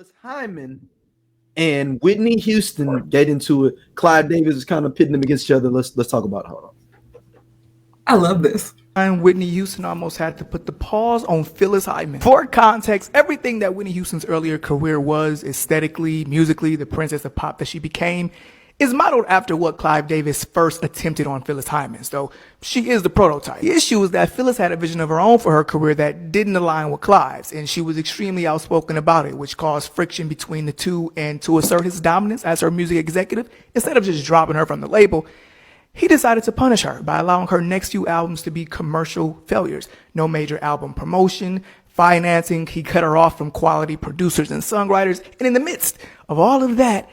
Phyllis Hyman and Whitney Houston get into it. Clive Davis is kind of pitting them against each other. Let's talk about it. Hold on. I love this. And Whitney Houston almost had to put the pause on Phyllis Hyman. For context, everything that Whitney Houston's earlier career was, aesthetically, musically, the princess of pop that she became, is modeled after what Clive Davis first attempted on Phyllis Hyman, so she is the prototype. The issue is that Phyllis had a vision of her own for her career that didn't align with Clive's, and she was extremely outspoken about it, which caused friction between the two, and to assert his dominance as her music executive, instead of just dropping her from the label, he decided to punish her by allowing her next few albums to be commercial failures. No major album promotion, financing, he cut her off from quality producers and songwriters, and in the midst of all of that,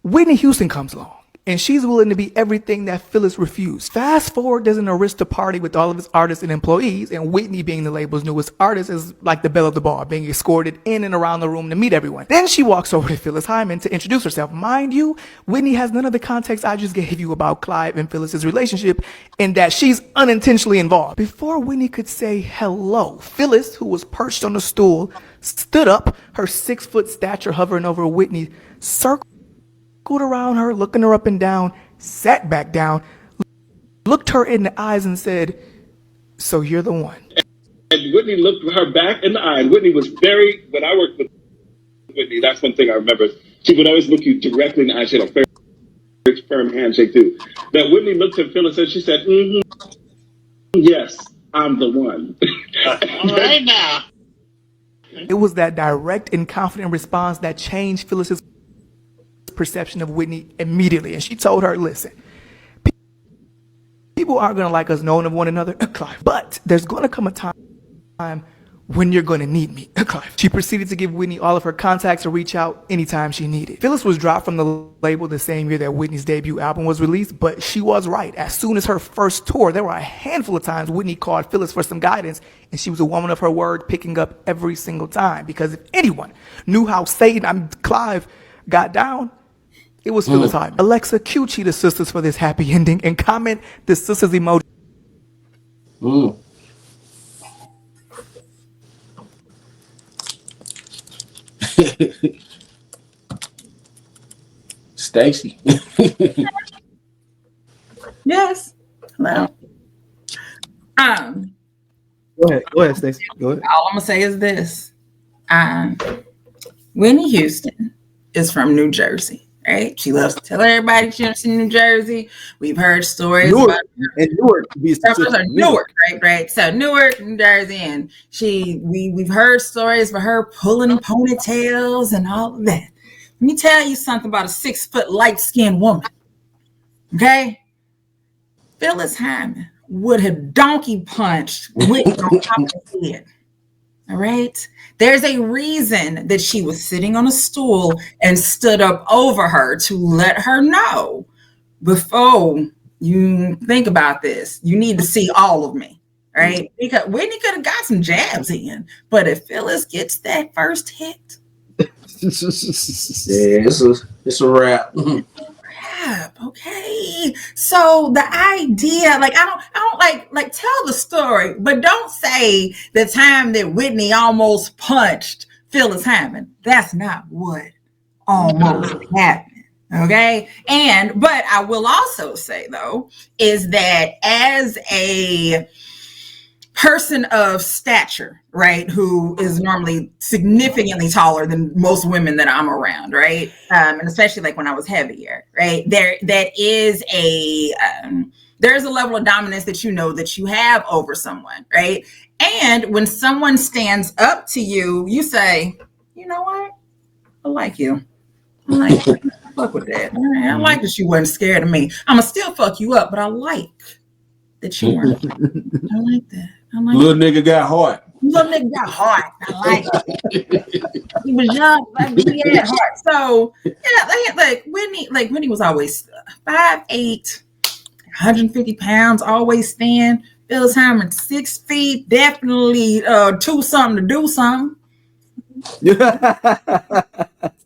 Whitney Houston comes along, and she's willing to be everything that Phyllis refused. Fast forward, there's an arista party with all of his artists and employees, and Whitney, being the label's newest artist, is like the belle of the ball, being escorted in and around the room to meet everyone. Then she walks over to Phyllis Hyman to introduce herself. Mind you, Whitney has none of the context I just gave you about Clive and Phyllis's relationship, in that she's unintentionally involved. Before Whitney could say hello, Phyllis, who was perched on a stool, stood up, her 6-foot stature hovering over Whitney, circled around her, looking her up and down, sat back down, looked her in the eyes and said, "So you're the one." And Whitney looked her back in the eye, and Whitney was very, when I worked with Whitney, that's one thing I remember. She would always look you directly in the eye. She had a very firm handshake too. That Whitney looked at Phyllis and she said, yes, I'm the one. All right now. It was that direct and confident response that changed Phyllis's perception of Whitney immediately, and she told her, "Listen, people aren't going to like us knowing of one another, Clive, but there's going to come a time when you're going to need me, Clive." She proceeded to give Whitney all of her contacts to reach out anytime she needed. Phyllis was dropped from the label the same year that Whitney's debut album was released, but she was right. As soon as her first tour, there were a handful of times Whitney called Phyllis for some guidance, and she was a woman of her word, picking up every single time, because if anyone knew how Clive got down, it was Phyllis Hyman. Alexa, cue Cheetah Sisters for this happy ending and comment the sisters emoji. Stacy. Yes. Hello. Go ahead, Stacey. Go ahead. All I'm gonna say is this: Whitney Houston is from New Jersey. Right? She loves to tell everybody she's in New Jersey. We've heard stories Newark, about her. and Newark, to be specific. Newark, right? So Newark, New Jersey, and we've heard stories about her pulling ponytails and all of that. Let me tell you something about a 6-foot light-skinned woman. Okay? Phyllis Hyman would have donkey punched Whitney on top of the head. All right. There's a reason that she was sitting on a stool and stood up over her to let her know, before you think about this, you need to see all of me. Right. Because Whitney could have got some jabs in, but if Phyllis gets that first hit. Yeah, it's a wrap. Okay, so the idea, like, I don't like tell the story, but don't say the time that Whitney almost punched Phyllis Hyman. That's not what almost happened. Okay, but I will also say though is that as a person of stature, right, who is normally significantly taller than most women that I'm around, right, and especially like when I was heavier, right, there's a level of dominance that you know that you have over someone, right, and when someone stands up to you, you say, you know what, I like you. I like you. Fuck with that. I like that you wasn't scared of me. I'ma still fuck you up, but I like that you weren't. I like that. Little nigga got heart. Little nigga got heart. I like it. He was young, but he had heart. So yeah, like Whitney was always 5'8", 150 pounds, always thin. Phyllis Hyman 6 feet, definitely too something to do something. Yeah.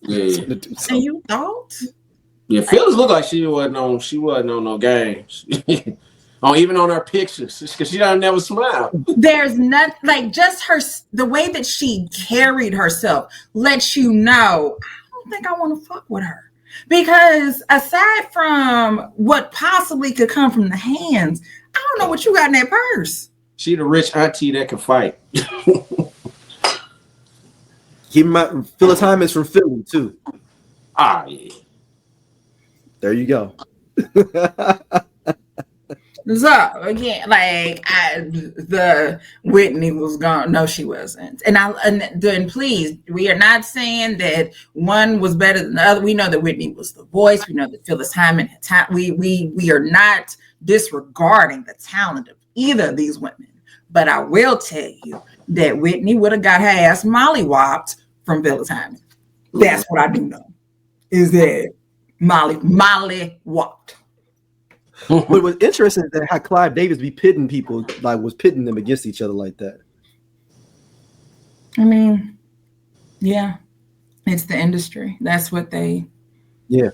And you thought? Yeah, Phyllis looked like she wasn't on no games. Oh, even on her pictures, because she don't never smile. There's not like just the way that she carried herself lets you know, I don't think I want to fuck with her. Because aside from what possibly could come from the hands, I don't know what you got in that purse. She the rich auntie that can fight. Phyllis Hyman is from Philly too. Ah, yeah. There you go. So again, like the Whitney was gone. No, she wasn't. And then please, we are not saying that one was better than the other. We know that Whitney was the voice. We know that Phyllis Hyman had we are not disregarding the talent of either of these women. But I will tell you that Whitney would have got her ass mollywopped from Phyllis Hyman. That's what I do know. Is that mollywopped. But what's interesting is that how Clive Davis be pitting people, like was pitting them against each other like that. I mean, yeah, it's the industry. That's what they. Yeah.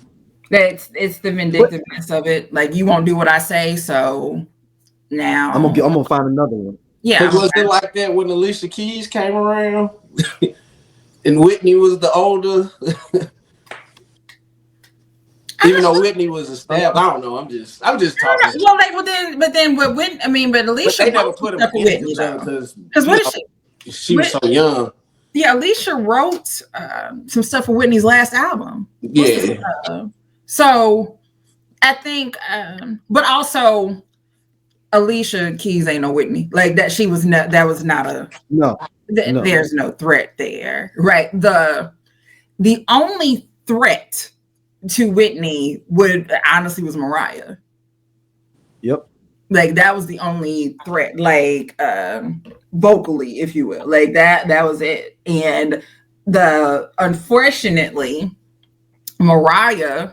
It's the vindictiveness of it. Like, you won't do what I say, so now I'm gonna find another one. Yeah. Was it like that when Alicia Keys came around, and Whitney was the older? Even though Whitney was established, I don't know. I'm just talking. Well, like, but Whitney. I mean, but Alicia. But they never put him against each other because what is she? She was so young. Yeah, Alicia wrote some stuff for Whitney's last album. Yeah. So I think, but also Alicia Keys ain't no Whitney. Like that, she was not. That was not a no. There's no threat there, right? The only threat to Whitney honestly was Mariah. Yep. Like that was the only threat, like vocally, if you will. Like that was it. And unfortunately, Mariah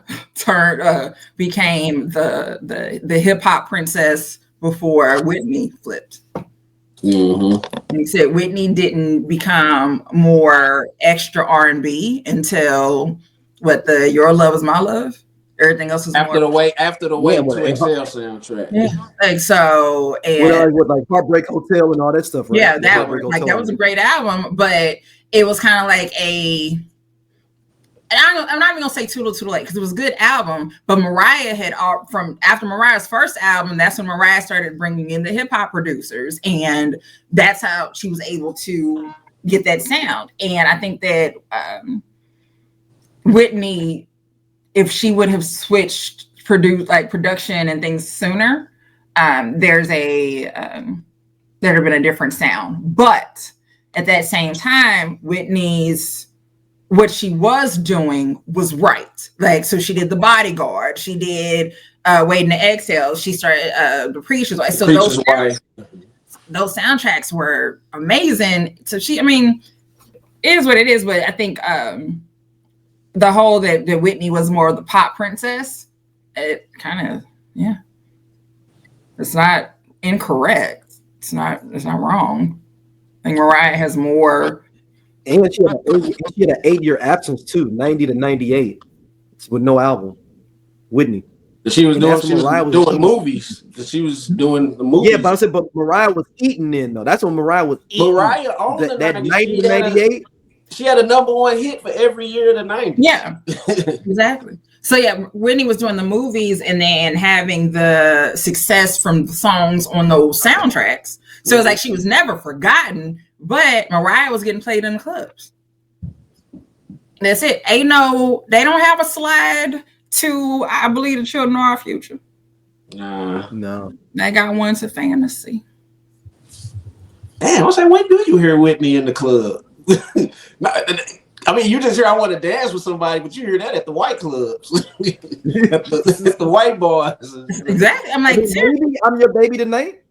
became the hip hop princess before Whitney flipped. Mm-hmm. And he said Whitney didn't become more extra R&B until Your Love Is My Love. Everything else was after the way to Excel soundtrack. Yeah. Like so, and with Heartbreak Hotel and all that stuff, right? Yeah, that was a great album, but it was kind of like I'm not even gonna say too little late because it was a good album. But Mariah had after Mariah's first album, that's when Mariah started bringing in the hip hop producers, and that's how she was able to get that sound. And I think that Whitney, if she would have switched production and things sooner, there'd have been a different sound. But at that same time, what she was doing was right. Like, so she did The Bodyguard, she did Waiting to Exhale, she started The Preacher's Wife. So those soundtracks were amazing. So it is what it is. But I think the whole that Whitney was more of the pop princess, it kind of, yeah. It's not incorrect. It's not wrong. I think Mariah has more. And she had an 8-year absence too, 90 to 98, with no album. Whitney. She was doing movies. She was doing the movies. Yeah, but Mariah was eating in though. That's when Mariah was eating. Mariah on that 90 to 98. She had a #1 hit for every year of the 90s. Yeah, exactly. So yeah, Whitney was doing the movies and then having the success from the songs on those soundtracks. So it's like she was never forgotten, but Mariah was getting played in the clubs. That's it. They don't have a slide to I Believe the Children Are Our Future. No. They got one to Fantasy. Damn, I was like, when do you hear Whitney in the club? I mean, you just hear I want to dance with somebody, but you hear that at the white clubs. the white boys. Exactly. I'm like, I'm Your Baby Tonight.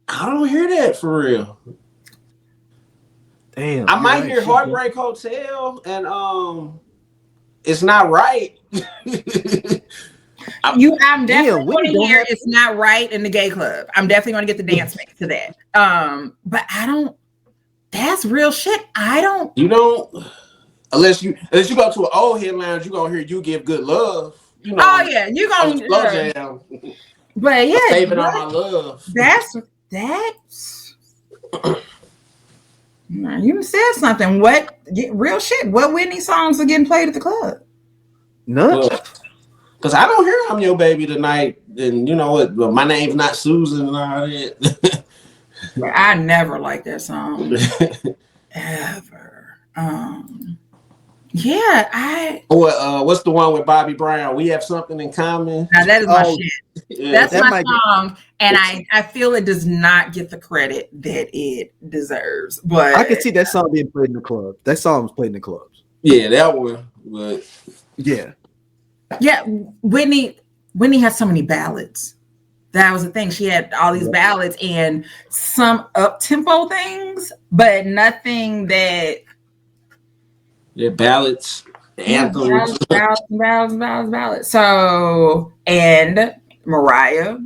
I don't hear that for real. Damn. I might hear Heartbreak Hotel and It's Not Right. I'm definitely going to hear It's Not Right in the gay club. I'm definitely going to get the dance mix to that. But I don't. That's real shit. You don't. Unless you go to an old head lounge, you're gonna hear You Give Good Love. Oh yeah, you gonna slow jam. But yeah, Saving all my love. that's you said something. Real shit? What Whitney songs are getting played at the club? None. Because I don't hear I'm Your Baby Tonight, and you know what? Well, My Name's Not Susan and all that. I never liked that song ever. Yeah, What's the one with Bobby Brown? We Have Something in Common. now that is my shit. Yeah. That's That my might song, and I feel it does not get the credit that it deserves. But I can see that song being played in the club. That song was played in the clubs. Yeah, that one. But Yeah. yeah, Whitney had so many ballads. That was the thing. She had all these ballads and some up-tempo things, but nothing that ballads, anthems. ballads. So, and Mariah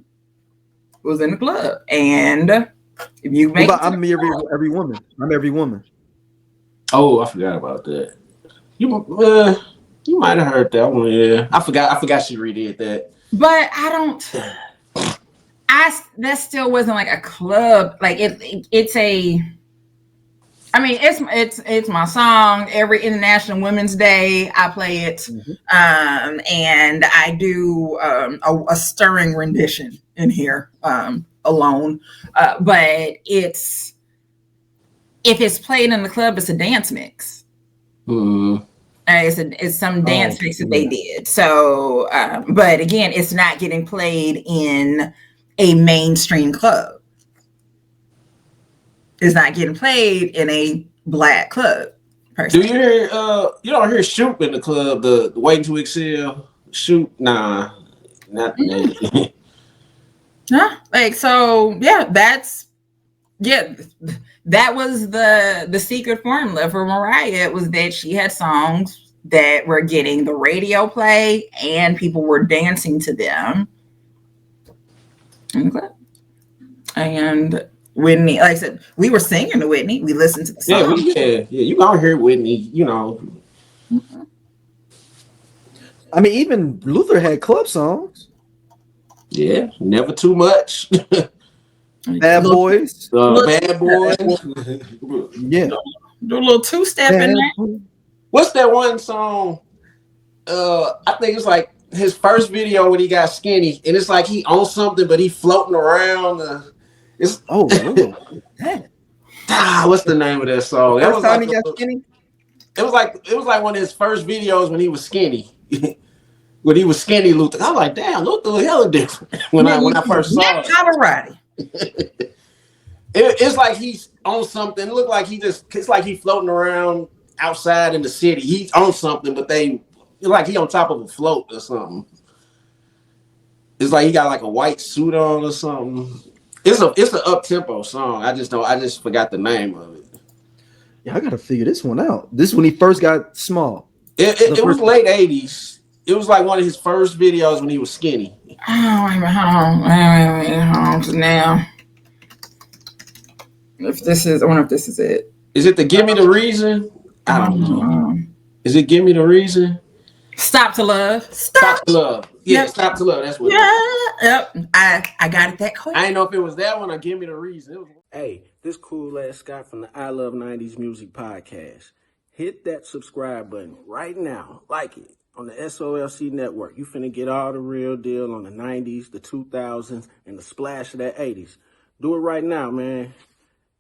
was in the club, and if you What make about I'm every woman? I'm every woman. Oh, I forgot about that. You might have heard that one. Yeah, I forgot she redid that. but that still wasn't like a club. Like it's my song. Every International Women's Day, I play it, Mm-hmm. and I do a stirring rendition in here alone. But if it's played in the club, it's a dance mix. Mm. It's some dance mix that they did. So, but again, it's not getting played in a mainstream club. Is not getting played in a black club. Do you hear? You don't hear Shoop in the club. The Waiting to Excel. Shoop, nah, not that. Huh? Like so, yeah. That was the secret formula for Mariah. It was that she had songs that were getting the radio play and people were dancing to them in the club. And Whitney, like I said, we were singing to Whitney. We listened to the song. Yeah. You gonna hear Whitney, you know. I mean, even Luther had club songs. Yeah, never too much. Bad Boys. Bad Boys. Yeah. Do a little two-step in there. What's that one song? I think it's like his first video when he got skinny, and it's like he owns something, but he floating around. What's the name of that song? First time he got skinny? It was like one of his first videos when he was skinny. When he was skinny, Luther. I was like, damn, Luther was hella different when I first saw it. It's like he's on something. It looked like it's like he floating around outside in the city. He's on something, but it's like he on top of a float or something. It's like he got like a white suit on or something. It's an up-tempo song. I just forgot the name of it. Yeah, I gotta figure this one out. This is when he first got small. It was late 80s. It was like one of his first videos when he was skinny. Oh, wait, now. I wonder if this is it. Is it the Give Me the Reason? I don't know. Is it Give Me the Reason? Stop to Love. Stop to Love. Yeah, yep. Stop to Love. That's what. Yeah. Yep. I got it that quick. I didn't know if it was that one or Give Me the Reason. Hey, this cool ass Scott from the I Love 90s Music Podcast. Hit that subscribe button right now. Like it on the SOLC network. You finna get all the real deal on the 90s, the 2000s, and the splash of that 80s. Do it right now, man,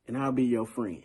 and I'll be your friend.